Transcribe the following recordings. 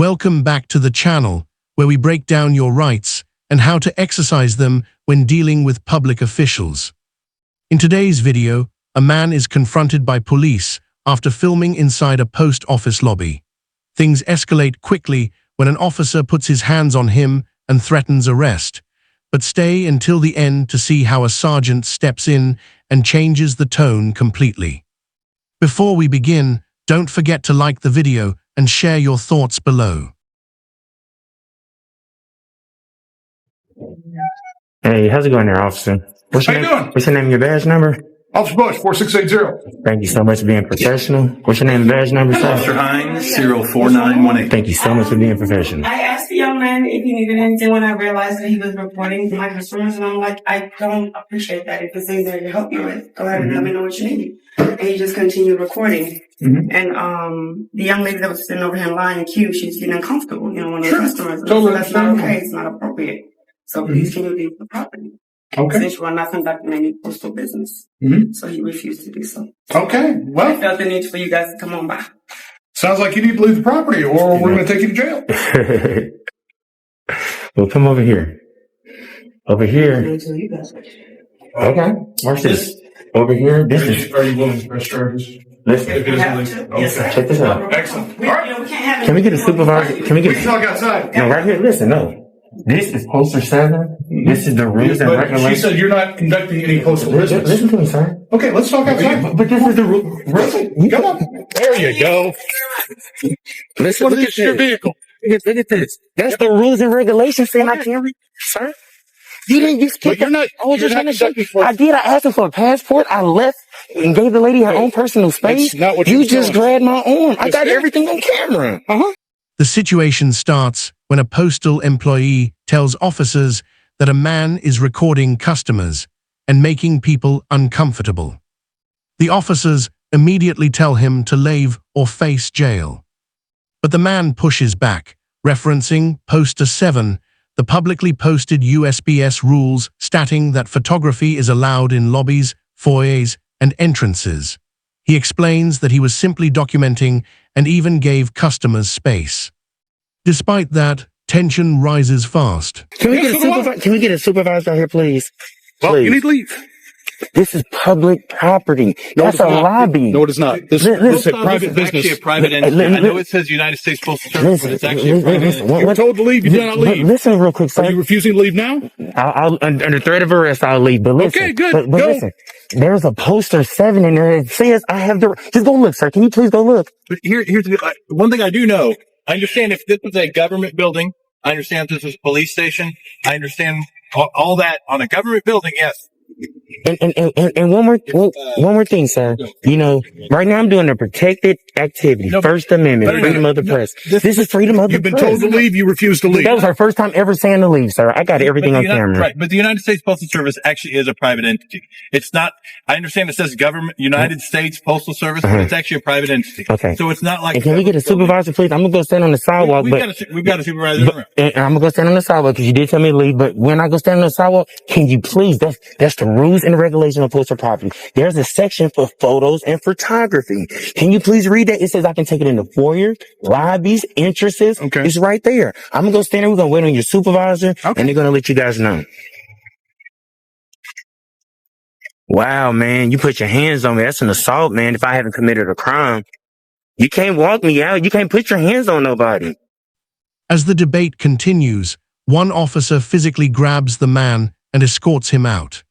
Welcome back to the channel, where we break down your rights and how to exercise them when dealing with public officials. In today's video, a man is confronted by police after filming inside a post office lobby. Things escalate quickly when an officer puts his hands on him and threatens arrest. But stay until the end to see how a sergeant steps in and changes the tone completely. Before we begin, don't forget to like the video and share your thoughts below. Hey, how's it going there, officer? How you doing? What's your name and your badge number? Officer Bush, 4680. Thank you so much for being professional. What's your name and badge number, sir? Officer Hines, 04918. Thank you so much for being professional. I asked the young man if he needed anything when I realized that he was reporting my customers, and I'm like, I don't appreciate that. If there's anything to help you with, go ahead and let me know what you need. And he just continued recording. And the young lady that was sitting over here in line in queue, she's getting uncomfortable, one of the customers. So that's not okay. It's not appropriate. So please can you leave the property? Okay. Since you are not conducting any postal business. So he refused to do so. Okay. I Well, felt the need for you guys to come on by. sounds like you need to leave the property or we're going to take you to jail. Well, come over here. Over here. Until you guys. Okay. Watch this. Over here. This is. Are you willing to press charges? Listen. Yes, sir. Check this out. Excellent. We, All right. we can't have Can we get a supervisor? Can we We get? can talk outside. No, right here. Listen. No. This is poster 7. This is the rules and But she regulations. said you're not conducting any postal business. Listen to me, sir. Okay, let's talk outside. But this is the rule. Come on. There you go. Listen, look at your vehicle. Look at this. That's the rules and regulations saying I can't read, sir. You didn't use But you're not. I was just you're trying not to show conducting I did. I asked him for a passport. I left and gave the lady her own personal space. That's not what you you're just doing. grabbed my arm. I got Yes, everything on camera. The situation starts when a postal employee tells officers that a man is recording customers and making people uncomfortable. The officers immediately tell him to leave or face jail. But the man pushes back, referencing Poster 7, the publicly posted USPS rules stating that photography is allowed in lobbies, foyers, and entrances. He explains that he was simply documenting and even gave customers space. Despite that, tension rises fast. Can we Yes, get a so do I. supervisor? Can we get a supervisor out here, please? Well, Please. you need to leave. This is public property. No, That's it's a not. lobby. No, it is not. This Listen, is a private This is actually a business. private entity. Listen, I know it says United States Postal Service, but it's actually a private listen, entity. You were told to leave. You did not leave. Listen real quick, sir. Are you refusing to leave now? I'll under threat of arrest, I'll leave. But listen, Okay, good. But Go. listen, there's a poster 7 in there that says I have the. Just go look, sir. Can you please go look? But here's the one thing I do know. I understand if this was a government building. I understand if this was a police station. I understand all that on a government building. Yes. And one more thing, sir. Right now I'm doing a protected activity. No, but- First Amendment, no, freedom of the no, press. this- This is freedom of the You've been press. told to leave. You refuse to leave. That was our first time ever saying to leave, sir. I got everything But on the Uni- camera. Right, but the United States Postal Service actually is a private entity. It's not. I understand it says government, United States Postal Service, but it's actually a private entity. Okay. So it's not like. And can we get a supervisor, please? I'm gonna go stand on the sidewalk, We've got a supervisor. in the room. and I'm gonna go stand on the sidewalk because you did tell me to leave. But when I go stand on the sidewalk, can you please? That's the rules and regulations of postal property. There's a section for photos and photography. Can you please read that? It says I can take it in the foyer, lobbies, entrances. Okay. It's right there. I'm gonna go stand there. We're gonna wait on your supervisor, and they're gonna let you guys know. Wow, man, you put your hands on me. That's an assault, man. If I haven't committed a crime, you can't walk me out. You can't put your hands on nobody. As the debate continues, one officer physically grabs the man and escorts him out.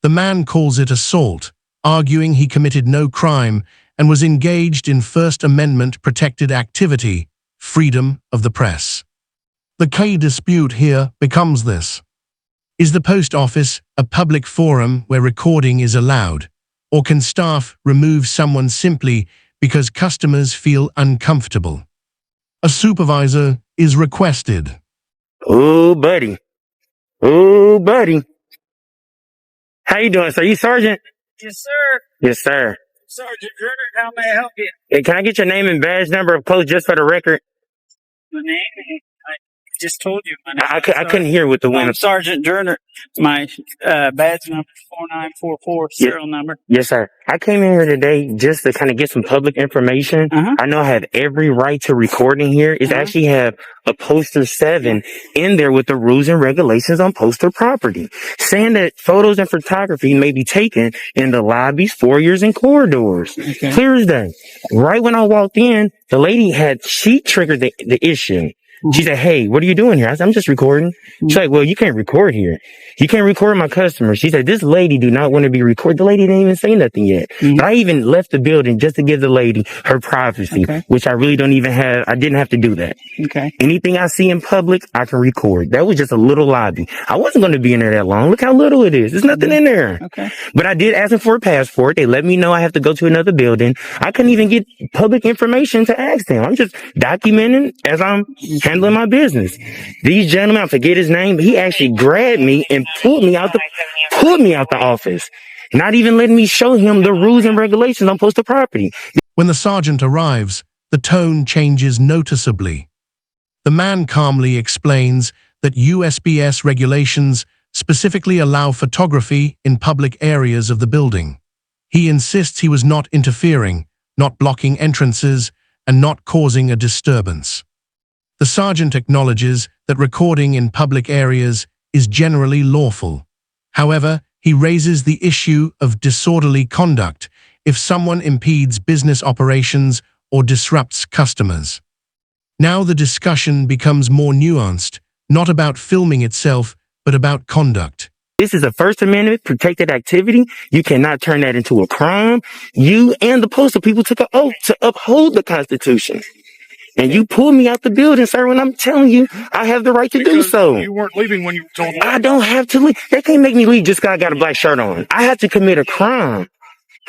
The man calls it assault, arguing he committed no crime and was engaged in First Amendment protected activity, freedom of the press. The key dispute here becomes this. Is the post office a public forum where recording is allowed, or can staff remove someone simply because customers feel uncomfortable? A supervisor is requested. Oh, buddy. Oh, buddy. How you doing, sir? You sergeant? Yes, sir. Yes, sir. Sergeant Turner, how may I help you? Hey, can I get your name and badge number up close just for the record? My name? just told you my name. I couldn't hear what the I'm window. Sergeant Jerner. My badge number is 4944, serial number. Yes, sir. I came in here today just to kind of get some public information. I know I have every right to record in here. It's actually have a poster 7 in there with the rules and regulations on poster property, saying that photos and photography may be taken in the lobbies, foyers, and corridors. Clear as day. Right when I walked in, the lady she triggered the issue. She said, "Hey, what are you doing here?" I said, "I'm just recording." She's like, "Well, you can't record here. You can't record my customers." She said, "This lady do not want to be recorded." The lady didn't even say nothing yet. But I even left the building just to give the lady her privacy, which I really don't even have. I didn't have to do that. Anything I see in public, I can record. That was just a little lobby. I wasn't going to be in there that long. Look how little it is. There's nothing in there. But I did ask them for a passport. They let me know I have to go to another building. I couldn't even get public information to ask them. I'm just documenting as I'm handling my business. These gentlemen, I forget his name, but he actually grabbed me and pulled me out the office, not even letting me show him the rules and regulations on postal property. When the sergeant arrives, the tone changes noticeably. The man calmly explains that USPS regulations specifically allow photography in public areas of the building. He insists he was not interfering, not blocking entrances, and not causing a disturbance. The sergeant acknowledges that recording in public areas is generally lawful. However, he raises the issue of disorderly conduct if someone impedes business operations or disrupts customers. Now the discussion becomes more nuanced, not about filming itself, but about conduct. This is a First Amendment protected activity. You cannot turn that into a crime. You and the postal people took an oath to uphold the Constitution. And you pulled me out the building, sir, when I'm telling you I have the right to do so. You weren't leaving when you told me. I don't have to leave. They can't make me leave just because I got a black shirt on. I have to commit a crime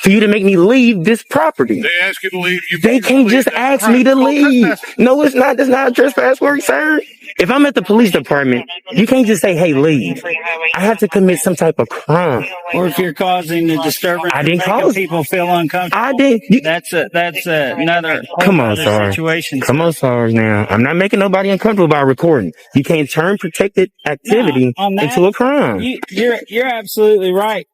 for you to make me leave this property. They ask you to leave. They can't just ask me to leave. No, it's not. That's not a trespass work, sir. If I'm at the police department, you can't just say, "Hey, leave." I have to commit some type of crime. Or if you're causing a disturbance, I didn't making cause people feel uncomfortable. I did. That's another Come on, other sorry. situation. Come on, sorry. Now I'm not making nobody uncomfortable by recording. You can't turn protected activity on that, into a crime. You're absolutely right.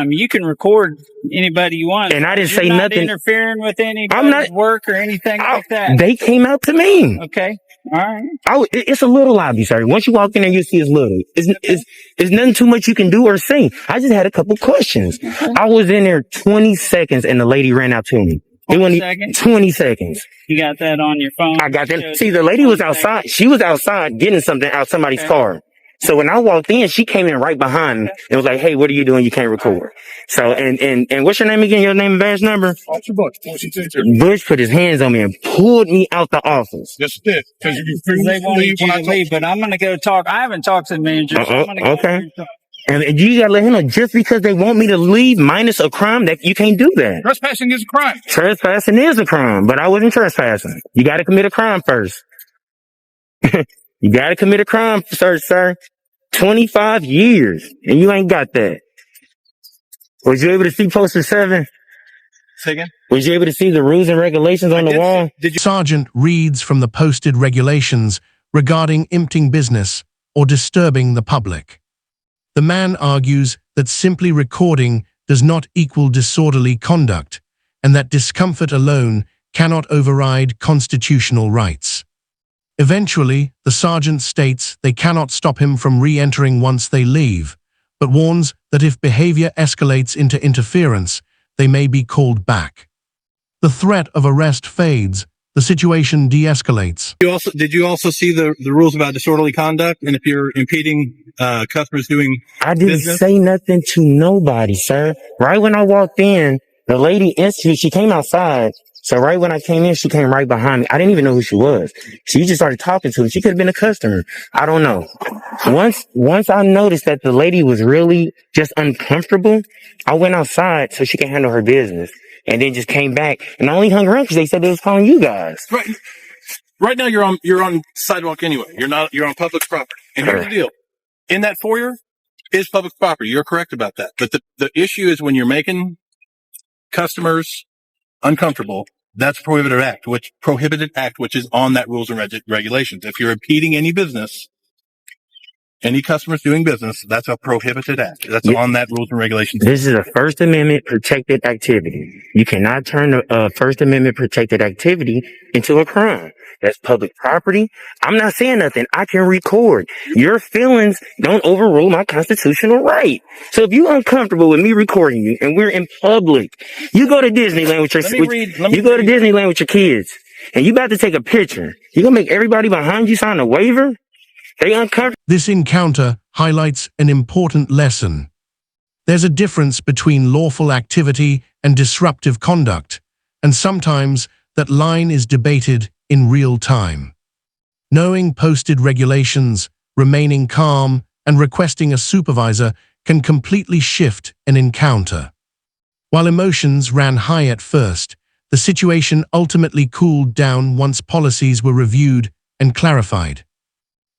You can record anybody you want, and I didn't You're say not nothing. interfering with anybody's work or anything like that. They came out to me. Okay. All right. It's a little lobby, sir. Once you walk in there, you see it's little. It's nothing too much you can do or say. I just had a couple questions. I was in there 20 seconds and the lady ran out to me. 20 seconds. You got that on your phone? I got that. See, the lady was outside. She was outside getting something out somebody's car. So when I walked in, she came in right behind me and was like, "Hey, what are you doing? You can't record." So, and what's your name again? Your name and badge number? Officer Bush. Bush put his hands on me and pulled me out the office. Yes, it did. Because they wanted you to leave, but I'm going to go talk. I haven't talked to the manager. Okay. And you gotta let him know, just because they want me to leave minus a crime, that you can't do that. Trespassing is a crime. Trespassing is a crime, but I wasn't trespassing. You gotta commit a crime first. You gotta commit a crime first, sir. 25 years, and you ain't got that. Was you able to see poster 7? Say again? Was you able to see the rules and regulations on the wall? Sergeant reads from the posted regulations regarding emptying business or disturbing the public. The man argues that simply recording does not equal disorderly conduct, and that discomfort alone cannot override constitutional rights. Eventually, the sergeant states they cannot stop him from re-entering once they leave, but warns that if behavior escalates into interference, they may be called back. The threat of arrest fades. The situation de-escalates. Did you also see the rules about disorderly conduct? And if you're impeding customers doing I didn't business? say nothing to nobody, sir. Right when I walked in, the lady instantly, she came outside. So right when I came in, she came right behind me. I didn't even know who she was. She just started talking to me. She could have been a customer. I don't know. Once I noticed that the lady was really just uncomfortable, I went outside so she could handle her business. And then just came back, and I only hung around because they said they was calling you guys. Right now you're on sidewalk anyway. You're on public property. And here's the deal. In that foyer is public property. You're correct about that. But the issue is when you're making customers uncomfortable That's prohibited act, which is on that rules and regulations. If you're impeding any business, any customers doing business, that's a prohibited act. That's Yeah. on that rules and regulations. This is a First Amendment protected activity. You cannot turn a First Amendment protected activity into a crime. That's public property. I'm not saying nothing. I can record. Your feelings don't overrule my constitutional right. So if you're uncomfortable with me recording you and we're in public, you go to Disneyland with your Disneyland with your kids and you about to take a picture. You gonna make everybody behind you sign a waiver? They uncomfortable. This encounter highlights an important lesson. There's a difference between lawful activity and disruptive conduct, and sometimes that line is debated in real time. Knowing posted regulations, remaining calm, and requesting a supervisor can completely shift an encounter. While emotions ran high at first, the situation ultimately cooled down once policies were reviewed and clarified.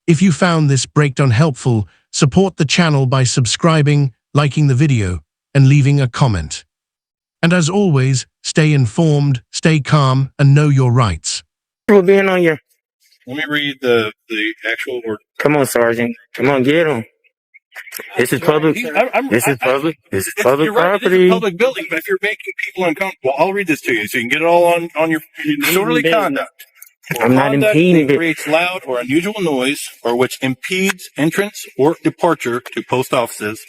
If you found this breakdown helpful, support the channel by subscribing, liking the video, and leaving a comment. And as always, stay informed, stay calm, and know your rights. Being on your. Let me read the actual word. Come on, Sergeant. Come on, get him. This is public. This is public You're right, property. it is a public building, but if you're making people uncomfortable, I'll read this to you so you can get it all on your disorderly conduct. I'm not Conduct impeding that it. creates loud or unusual noise or which impedes entrance or departure to post offices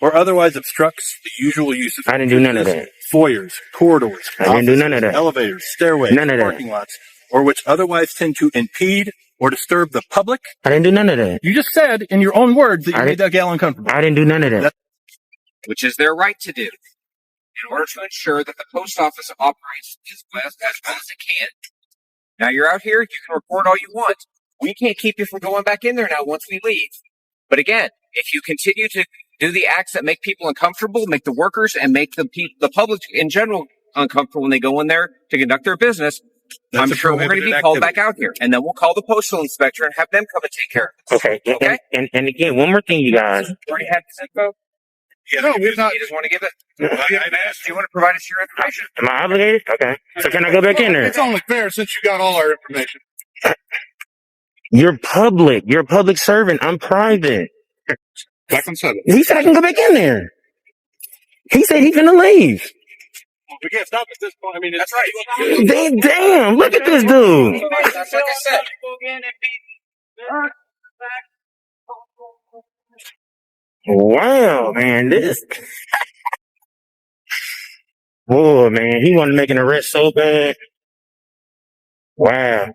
or otherwise obstructs the usual use of I didn't do none of that. foyers, corridors, I didn't do none of that. elevators, stairways, None of that. parking lots, or which otherwise tend to impede or disturb the public. I didn't do none of that. You just said in your own words that you made that gal uncomfortable. I didn't do none of that. Which is their right to do, in order to ensure that the post office operates as well as it can. Now you're out here, you can record all you want. We can't keep you from going back in there now once we leave. But again, if you continue to do the acts that make people uncomfortable, make the workers and make the public in general uncomfortable when they go in there to conduct their business, I'm sure we're going to be called back out here. And then we'll call the postal inspector and have them come and take care of it. Okay. Okay? And again, one more thing, you guys. You already have this info? Yeah, no, we've not. You just want to give it? I've asked. Do you want to provide us your information? Am I obligated? Okay. So can I go back in there? It's only fair since you got all our information. You're public. You're a public servant. I'm private. Back on 7. He said I can go back in there. He said he's gonna leave. We can't stop at this point. I mean, That's right. Damn, look at this dude. That's like I said. Wow, man, this. Oh, man, he wanted to make an arrest so bad. Wow.